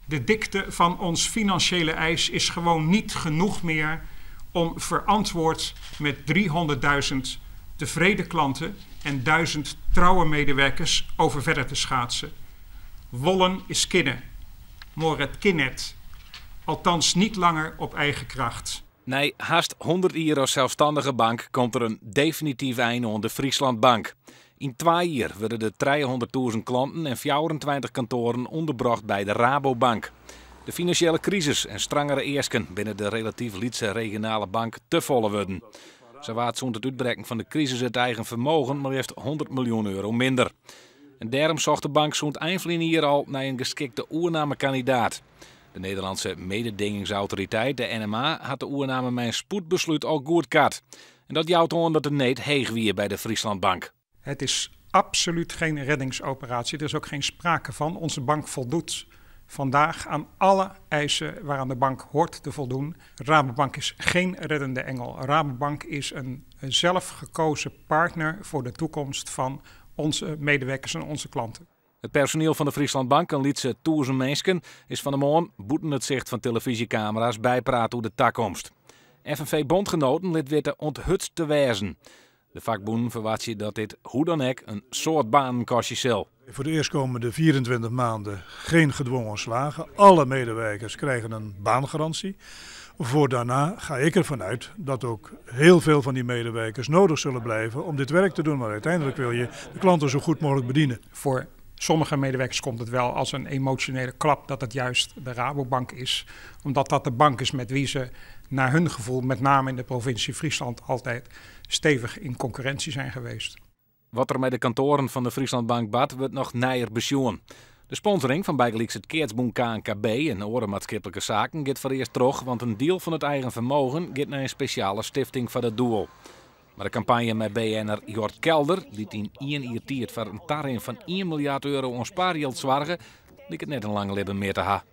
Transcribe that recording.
De dikte van ons financiële ijs is gewoon niet genoeg meer om verantwoord met 300.000 tevreden klanten en 1000 trouwe medewerkers over verder te schaatsen. Wollen is kinne, maar het kinnet. Althans niet langer op eigen kracht. Nee, haast 100 jaar als zelfstandige bank komt er een definitief einde aan de Frieslandbank. In 2 jaar werden de 300.000 klanten en 24 kantoren onderbracht bij de Rabobank. De financiële crisis en strengere eisken binnen de relatief Lietse regionale bank te volle worden. Ze waard zonder het uitbreken van de crisis het eigen vermogen maar heeft 100 miljoen euro minder. En daarom zocht de bank zo'n eind van hier al naar een geschikte oernamekandidaat. De Nederlandse mededingingsautoriteit, de NMA, had de oername met een spoedbesluit al goedkeurd. En dat jouwt aan dat het niet heeg weer bij de Frieslandbank. Het is absoluut geen reddingsoperatie. Er is ook geen sprake van. Onze bank voldoet vandaag aan alle eisen waaraan de bank hoort te voldoen. Rabobank is geen reddende engel. Rabobank is een zelfgekozen partner voor de toekomst van onze medewerkers en onze klanten. Het personeel van de Frieslandbank, een Lietse 1000 mensen, is van de morgen boeten het zicht van televisiecamera's bijpraten over de toekomst. FNV-bondgenoten lid weten onthutst te wijzen. De vakbonden verwachten dat dit hoe dan ook een soort banenkastje zal. Voor de eerstkomende 24 maanden geen gedwongen ontslagen. Alle medewerkers krijgen een baangarantie. Voor daarna ga ik ervan uit dat ook heel veel van die medewerkers nodig zullen blijven om dit werk te doen. Maar uiteindelijk wil je de klanten zo goed mogelijk bedienen. Voor sommige medewerkers komt het wel als een emotionele klap dat het juist de Rabobank is. Omdat dat de bank is met wie ze naar hun gevoel, met name in de provincie Friesland, altijd stevig in concurrentie zijn geweest. Wat er met de kantoren van de Frieslandbank bad, wordt nog nijer besjoen. De sponsoring van bijgelijks het Keertsboen KNKB en andere maatschappelijke zaken gaat voor eerst terug, want een deel van het eigen vermogen gaat naar een speciale stichting voor dat doel. Maar de campagne met BN'er Jort Kelder, die in 1 jaar tijd voor een tarien van 1 miljard euro aan spaargeld zorgen, liep het net een lange libben meer te ha.